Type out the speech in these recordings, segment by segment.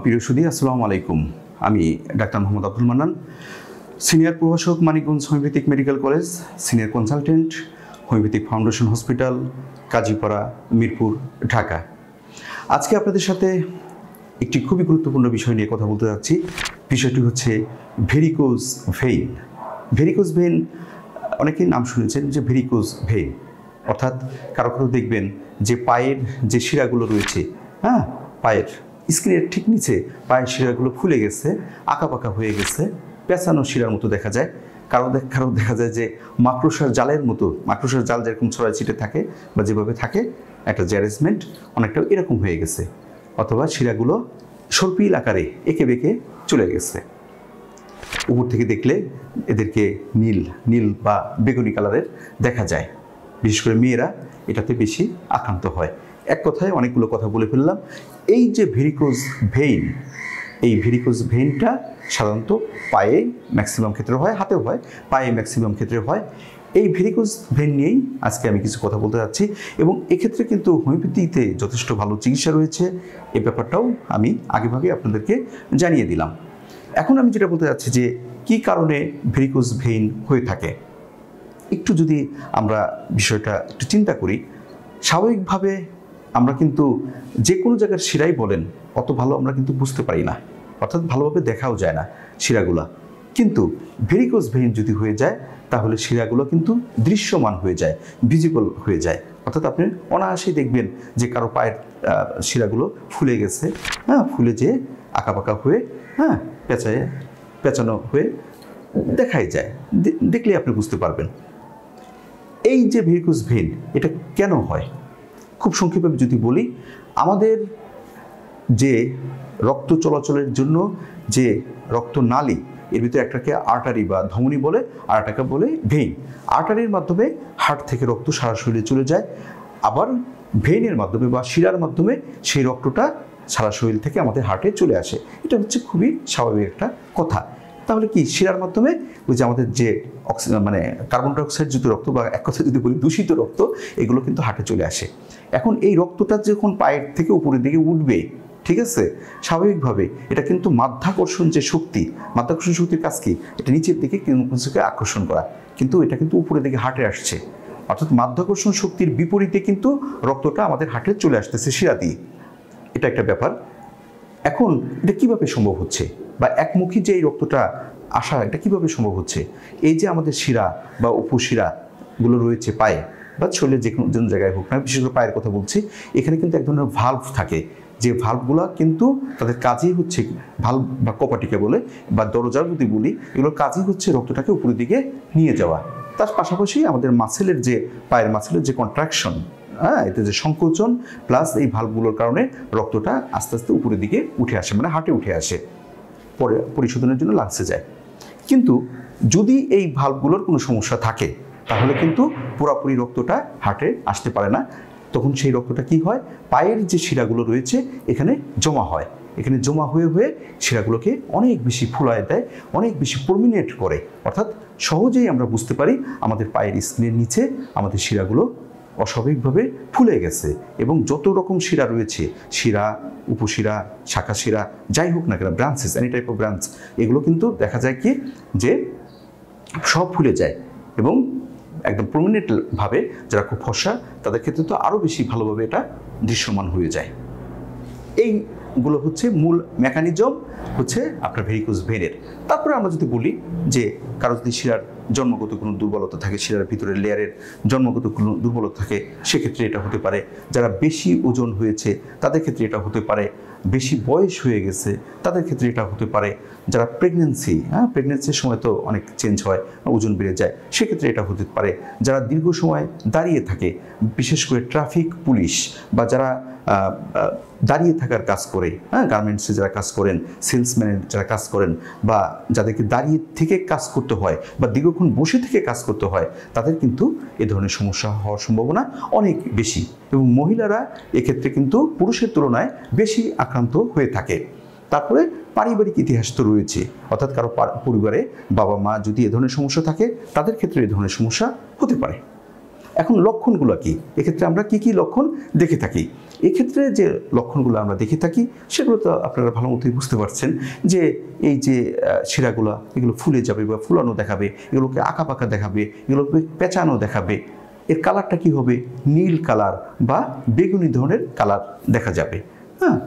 প্রিয় সুধী, আসসালামু আলাইকুম। আমি ডাক্তার মোহাম্মদ আব্দুল মান্নান, সিনিয়র প্রভাষক, Manikganj homeopathic medical college, senior consultant, homeopathic foundation hospital, Kazipara, Mirpur, Dhaka. আজকে আপনাদের সাথে একটি খুবই গুরুত্বপূর্ণ বিষয় নিয়ে কথা বলতে যাচ্ছি। বিষয়টি হচ্ছে ভেরিকোজ ভেইন। ভেরিকোজ ভেইন, অনেকেই নাম শুনেছেন যে ভেরিকোজ ভেইন, অর্থাৎ কারো কারো দেখবেন যে পায়ের যে শিরাগুলো রয়েছে, পায়ের স্কিনের ঠিক নিচে পায়ের শিরাগুলো ফুলে গেছে, আঁকাবাঁকা হয়ে গেছে, পেঁচানো শিরার মতো দেখা যায়। কারো দেখা যায় যে মাকড়সার জালের মতো, মাকড়সার জাল যেরকম ছড়ায় ছিটে থাকে বা যেভাবে থাকে একটা জ্যারেজমেন্ট, অনেকটা এরকম হয়ে গেছে, অথবা শিরাগুলো সর্পিল আকারে এঁকে বেঁকে চলে গেছে। উপর থেকে দেখলে এদেরকে নীল নীল বা বেগুনি কালারের দেখা যায়। বিশেষ করে মেয়েরা এটাতে বেশি আক্রান্ত হয়। এক কথায় অনেকগুলো কথা বলে ফেললাম। এই যে ভেরিকোজ ভেইন, এই ভেরিকোজ ভেইনটা সাধারণত পায়ে ম্যাক্সিমাম ক্ষেত্রে হয়, হাতেও হয়, পায়ে ম্যাক্সিমাম ক্ষেত্রে হয়। এই ভেরিকোজ ভেইন নিয়েই আজকে আমি কিছু কথা বলতে যাচ্ছি, এবং এক্ষেত্রে কিন্তু হোমিওপ্যাথিতে যথেষ্ট ভালো চিকিৎসা রয়েছে। এই ব্যাপারটাও আমি আগেভাগে আপনাদেরকে জানিয়ে দিলাম। এখন আমি যেটা বলতে যাচ্ছি যে কী কারণে ভেরিকোজ ভেইন হয়ে থাকে, একটু যদি আমরা বিষয়টা একটু চিন্তা করি। স্বাভাবিকভাবে আমরা কিন্তু যে কোনো জায়গার শিরাই বলেন, অত ভালো আমরা কিন্তু বুঝতে পারি না, অর্থাৎ ভালোভাবে দেখাও যায় না শিরাগুলা। কিন্তু ভেরিকোজ ভেইন যদি হয়ে যায় তাহলে শিরাগুলো কিন্তু দৃশ্যমান হয়ে যায়, ভিজিবল হয়ে যায়। অর্থাৎ আপনি অনায়াসেই দেখবেন যে কারো পায়ের শিরাগুলো ফুলে গেছে, ফুলে যেয়ে আঁকাবাঁকা হয়ে পেঁচানো হয়ে দেখাই যায়, দেখলে আপনি বুঝতে পারবেন। এই যে ভেরিকোজ ভেইন, এটা কেন হয় খুব সংক্ষেপে যদি বলি, আমাদের যে রক্ত চলাচলের জন্য যে রক্তনালী, এর ভিতরে একটাকে আর্টারি বা ধমনী বলে, আর একটাকে বলে ভেইন। আর্টারির মাধ্যমে হার্ট থেকে রক্ত সারা শরীরে চলে যায়, আবার ভেইনের মাধ্যমে বা শিরার মাধ্যমে সেই রক্তটা সারা শরীর থেকে আমাদের হার্টে চলে আসে। এটা হচ্ছে খুবই স্বাভাবিক একটা কথা। তাহলে কি শিরার মাধ্যমে ওই যে আমাদের যে মানে কার্বন ডাইঅক্সাইড যুক্ত রক্ত, বা এক কথা যদি বলি দূষিত রক্ত, এগুলো কিন্তু হার্টে চলে আসে। এখন এই রক্তটা যখন পায়ের থেকে উপরের দিকে উঠবে, ঠিক আছে, স্বাভাবিকভাবে এটা কিন্তু মাধ্যাকর্ষণ যে শক্তি, মাধ্যাকর্ষণ শক্তির কাজ কি? এটা নিচের দিকে কিছুকে আকর্ষণ করা, কিন্তু এটা কিন্তু উপরের দিকে হার্টে আসছে। অর্থাৎ মাধ্যাকর্ষণ শক্তির বিপরীতে কিন্তু রক্তটা আমাদের হার্টে চলে আসতেছে শিরা দিয়ে। এটা একটা ব্যাপার। এখন এটা কিভাবে সম্ভব হচ্ছে, বা একমুখী যে এই রক্তটা আসা, এটা কিভাবে সম্ভব হচ্ছে? এই যে আমাদের শিরা বা উপশিরাগুলো রয়েছে পায়ে বা শরীরের যে কোনো জায়গায় হোক না, বিশেষ করে পায়ের কথা বলছি, এখানে কিন্তু এক ধরনের ভাল্ভ থাকে, যে ভাল্ভগুলো কিন্তু তাদের কাজই হচ্ছে, ভাল্ভ বা কপাটিকে বলে বা দরজার যদি বলি, এগুলোর কাজই হচ্ছে রক্তটাকে উপরের দিকে নিয়ে যাওয়া। তার পাশাপাশি আমাদের মাসেলের যে পায়ের মাসেলের যে কন্ট্রাকশন, এতে যে সংকোচন প্লাস এই ভাল্ভগুলোর কারণে রক্তটা আস্তে আস্তে উপরের দিকে উঠে আসে, মানে হার্টে উঠে আসে, পরে পরিশোধনের জন্য লাংসে যায়। কিন্তু যদি এই ভাল্ভগুলোর কোনো সমস্যা থাকে তাহলে কিন্তু পুরোপুরি রক্তটা হার্টে আসতে পারে না। তখন সেই রক্তটা কি হয়, পায়ের যে শিরাগুলো রয়েছে এখানে জমা হয়, এখানে জমা হয়ে হয়ে শিরাগুলোকে অনেক বেশি ফুলায় দেয়, অনেক বেশি প্রমিনেট করে। অর্থাৎ সহজেই আমরা বুঝতে পারি আমাদের পায়ের স্কিনের নিচে আমাদের শিরাগুলো অস্বাভাবিকভাবে ফুলে গেছে। এবং যত রকম শিরা রয়েছে, শিরা, উপশিরা, শাখা শিরা, যাই হোক না কেন, branches, any type of branch, এগুলো কিন্তু দেখা যায় কি যে সব ফুলে যায়, এবং একদম প্রমিনেন্টভাবে যারা খুব ফর্সা তাদের ক্ষেত্রে তো আরও বেশি ভালোভাবে এটা দৃশ্যমান হয়ে যায়। এইগুলো হচ্ছে মূল মেকানিজম হচ্ছে আপনার ভেরিকোজ ভেইনের। তারপরে আমরা যদি বলি যে কারো যদি শিরার জন্মগত কোনো দুর্বলতা থাকে, শিরার ভিতরের লেয়ারের জন্মগত কোনো দুর্বলতা থাকে, সেক্ষেত্রে এটা হতে পারে। যারা বেশি ওজন হয়েছে তাদের ক্ষেত্রে এটা হতে পারে। বেশি বয়স হয়ে গেছে তাদের ক্ষেত্রে এটা হতে পারে। যারা প্রেগনেন্সির সময় তো অনেক চেঞ্জ হয়, ওজন বেড়ে যায়, সেক্ষেত্রে এটা হতে পারে। যারা দীর্ঘ সময় দাঁড়িয়ে থাকে, বিশেষ করে ট্রাফিক পুলিশ বা যারা দাঁড়িয়ে থাকার কাজ করে, গার্মেন্টসে যারা কাজ করেন, সেলসম্যানের যারা কাজ করেন, বা যাদেরকে দাঁড়িয়ে থেকে কাজ করতে হয় বা দীর্ঘক্ষণ বসে থেকে কাজ করতে হয়, তাদের কিন্তু এ ধরনের সমস্যা হওয়ার সম্ভাবনা অনেক বেশি। এবং মহিলারা এক্ষেত্রে কিন্তু পুরুষের তুলনায় বেশি আক্রান্ত হয়ে থাকে। তারপরে পারিবারিক ইতিহাস তো রয়েছে, অর্থাৎ কারো পরিবারে বাবা মা যদি এ ধরনের সমস্যা থাকে তাদের ক্ষেত্রে এ ধরনের সমস্যা হতে পারে। এখন লক্ষণগুলো কি? এক্ষেত্রে আমরা কি কি লক্ষণ দেখে থাকি? এক্ষেত্রে যে লক্ষণগুলো আমরা দেখে থাকি সেগুলো তো আপনারা ভালো মতোই বুঝতে পারছেন যে এই যে শিরাগুলো এগুলো ফুলে যাবে বা ফুলানো দেখাবে, এগুলোকে আঁকা পাকা দেখাবে, এগুলোকে পেঁচানো দেখাবে। এর কালারটা কি হবে? নীল কালার বা বেগুনি ধরনের কালার দেখা যাবে। হ্যাঁ,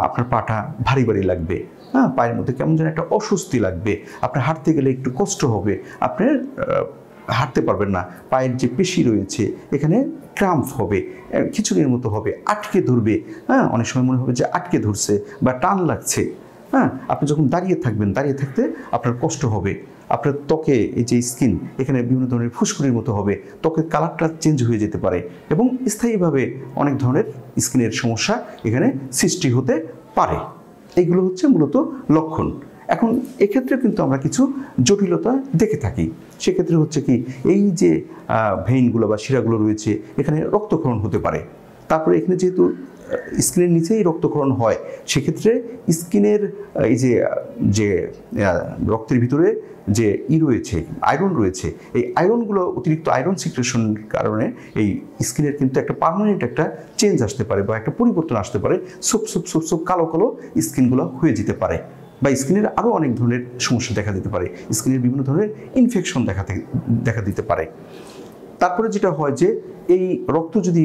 আপনার পাটা ভারী ভারী লাগবে, হ্যাঁ, পায়ের মধ্যে কেমন যেন একটা অস্বস্তি লাগবে, আপনার হাঁটতে গেলে একটু কষ্ট হবে, আপনার হাঁটতে পারবেন না, পায়ের যে পেশি রয়েছে এখানে ক্রাম্প হবে, খিচুড়ির মতো হবে, আটকে ধরবে। হ্যাঁ, অনেক সময় মনে হবে যে আটকে ধরছে বা টান লাগছে। হ্যাঁ, আপনি যখন দাঁড়িয়ে থাকবেন, দাঁড়িয়ে থাকতে আপনার কষ্ট হবে, আপনার ত্বকে এই যে স্কিন এখানে বিভিন্ন ধরনের ফুসকুড়ির মতো হবে, ত্বকের কালারটা চেঞ্জ হয়ে যেতে পারে এবং স্থায়ীভাবে অনেক ধরনের স্কিনের সমস্যা এখানে সৃষ্টি হতে পারে। এইগুলো হচ্ছে মূলত লক্ষণ। এখন এক্ষেত্রে কিন্তু আমরা কিছু জটিলতা দেখে থাকি। সেক্ষেত্রে হচ্ছে কি, এই যে ভেইনগুলো বা শিরাগুলো রয়েছে এখানে রক্তক্ষরণ হতে পারে। তারপরে এখানে যেহেতু স্কিনের নিচেই রক্তক্ষরণ হয়, সেক্ষেত্রে স্কিনের এই যে রক্তের ভিতরে যে রয়েছে, আয়রন রয়েছে, এই আয়রনগুলো অতিরিক্ত আয়রন সিক্রেশনের কারণে এই স্কিনের কিন্তু একটা পার্মানেন্ট একটা চেঞ্জ আসতে পারে বা একটা পরিবর্তন আসতে পারে। সুপ কালো কালো স্কিনগুলো হয়ে যেতে পারে বা স্কিনের আরও অনেক ধরনের সমস্যা দেখা দিতে পারে, স্কিনের বিভিন্ন ধরনের ইনফেকশন দেখা দিতে পারে। তারপরে যেটা হয় যে এই রক্ত যদি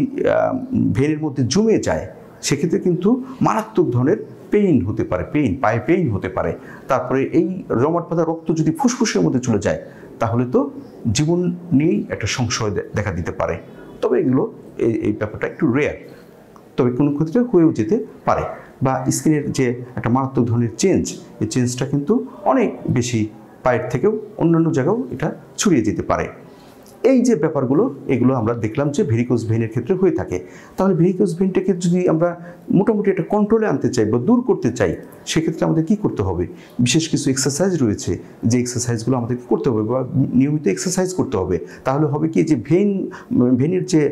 ভেনের মধ্যে জমে যায়, সেক্ষেত্রে কিন্তু মারাত্মক ধরনের পেইন হতে পারে, পায়ে পেইন হতে পারে। তারপরে এই জমাট বাঁধা রক্ত যদি ফুসফুসের মধ্যে চলে যায়, তাহলে তো জীবন নিয়েই একটা সংশয় দেখা দিতে পারে। তবে এগুলো এই ব্যাপারটা একটু রেয়ার, তবে কোনো ক্ষেত্রে হয়েও যেতে পারে। বা স্কিনের যে একটা মারাত্মক ধরনের চেঞ্জ, এই চেঞ্জটা কিন্তু অনেক বেশি পায়ের থেকেও অন্যান্য জায়গাও এটা ছড়িয়ে যেতে পারে। এই যে ব্যাপারগুলো, এগুলো আমরা দেখলাম যে ভেরিকোজ ভেইনের ক্ষেত্রে হয়ে থাকে। তাহলে ভেরিকোজ ভেইনটাকে যদি আমরা মোটামুটি একটা কন্ট্রোলে আনতে চাই বা দূর করতে চাই, সেক্ষেত্রে আমাদের কি করতে হবে? বিশেষ কিছু এক্সারসাইজ রয়েছে, যে এক্সারসাইজগুলো আমাদেরকে করতে হবে বা নিয়মিত এক্সারসাইজ করতে হবে। তাহলে হবে কি, যে ভেইনের যে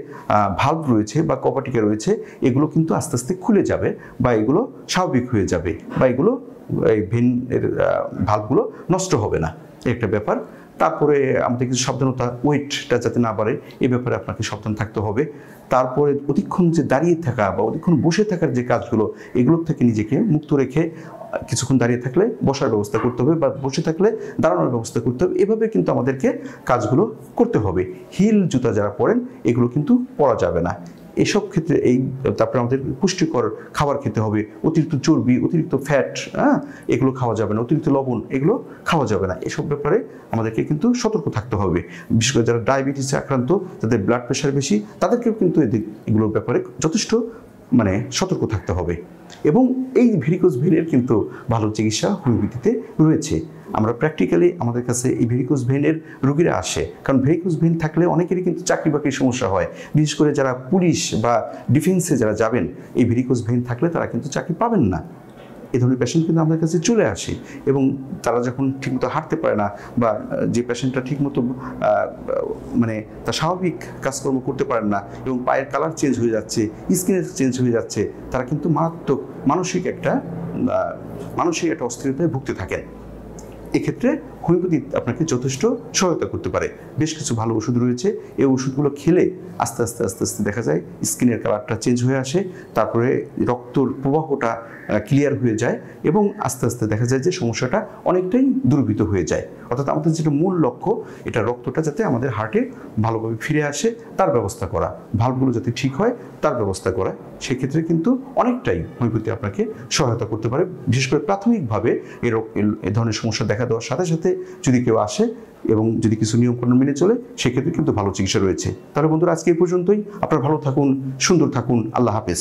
ভাল্ব রয়েছে বা কপাটিকা রয়েছে, এগুলো কিন্তু আস্তে আস্তে খুলে যাবে বা এগুলো স্বাভাবিক হয়ে যাবে বা এগুলো এই ভেইনের ভাল্বগুলো নষ্ট হবে না, একটা ব্যাপার। তারপরে আমাদের কিছু সাবধানতা, ওয়েটটা যাতে না বাড়ে এই ব্যাপারে আপনাকে সাবধান থাকতে হবে। তারপরে অধিকক্ষণ যে দাঁড়িয়ে থাকা বা অধিকক্ষণ বসে থাকার যে কাজগুলো, এগুলোর থেকে নিজেকে মুক্ত রেখে কিছুক্ষণ দাঁড়িয়ে থাকলে বসার ব্যবস্থা করতে হবে বা বসে থাকলে দাঁড়ানোর ব্যবস্থা করতে হবে। এভাবে কিন্তু আমাদেরকে কাজগুলো করতে হবে। হিল জুতা যারা পরেন, এগুলো কিন্তু পরা যাবে না এসব ক্ষেত্রে। তারপরে আমাদের পুষ্টিকর খাবার খেতে হবে। অতিরিক্ত চর্বি, অতিরিক্ত ফ্যাট, এগুলো খাওয়া যাবে না। অতিরিক্ত লবণ, এগুলো খাওয়া যাবে না। এসব ব্যাপারে আমাদেরকে কিন্তু সতর্ক থাকতে হবে। বিশেষ করে যারা ডায়াবেটিসে আক্রান্ত, যাদের ব্লাড প্রেশার বেশি, তাদেরকেও কিন্তু এগুলোর ব্যাপারে যথেষ্ট সতর্ক থাকতে হবে। এবং এই ভেরিকোজ ভেইনের কিন্তু ভালো চিকিৎসা হোমিওপ্যাথিতে রয়েছে। আমরা প্র্যাকটিক্যালি আমাদের কাছে এই ভেরিকোজ ভেইনের রোগীরা আসে, কারণ ভেরিকোজ ভেইন থাকলে অনেকেরই কিন্তু চাকরি বাকরির সমস্যা হয়। বিশেষ করে যারা পুলিশ বা ডিফেন্সে যারা যাবেন, এই ভেরিকোজ ভেইন থাকলে তারা কিন্তু চাকরি পাবেন না। এই ধরনের পেশেন্ট কিন্তু আমাদের কাছে চলে আসে এবং তারা যখন ঠিকমতো হাঁটতে পারে না বা যে পেশেন্টটা ঠিকমতো তার স্বাভাবিক কাজকর্ম করতে পারেন না এবং পায়ের কালার চেঞ্জ হয়ে যাচ্ছে, স্কিনের চেঞ্জ হয়ে যাচ্ছে, তারা কিন্তু মারাত্মক মানসিক একটা অস্থিরতায় ভুগতে থাকেন। এক্ষেত্রে হোমিওপ্যাথি আপনাকে যথেষ্ট সহায়তা করতে পারে। বেশ কিছু ভালো ওষুধ রয়েছে, এই ওষুধগুলো খেলে আস্তে আস্তে দেখা যায় স্কিনের কালারটা চেঞ্জ হয়ে আসে, তারপরে রক্তর প্রবাহটা ক্লিয়ার হয়ে যায় এবং আস্তে আস্তে দেখা যায় যে সমস্যাটা অনেকটাই দূরীভূত হয়ে যায়। অর্থাৎ আমাদের যেটা মূল লক্ষ্য, এটা রক্তটা যাতে আমাদের হার্টে ভালোভাবে ফিরে আসে তার ব্যবস্থা করা, ভাল্বগুলো যাতে ঠিক হয় তার ব্যবস্থা করা। সেক্ষেত্রে কিন্তু অনেকটাই হোমিওপ্যাথি আপনাকে সহায়তা করতে পারে। বিশেষ করে প্রাথমিকভাবে এই ধরনের সমস্যা দেখা দেওয়ার সাথে সাথে যদি কেউ আসে এবং যদি কিছু নিয়মকানুন মেনে চলে, সেক্ষেত্রে কিন্তু ভালো চিকিৎসা রয়েছে। তাহলে বন্ধুরা, আজকে এই পর্যন্তই। আপনারা ভালো থাকুন, সুন্দর থাকুন। আল্লাহ হাফেজ।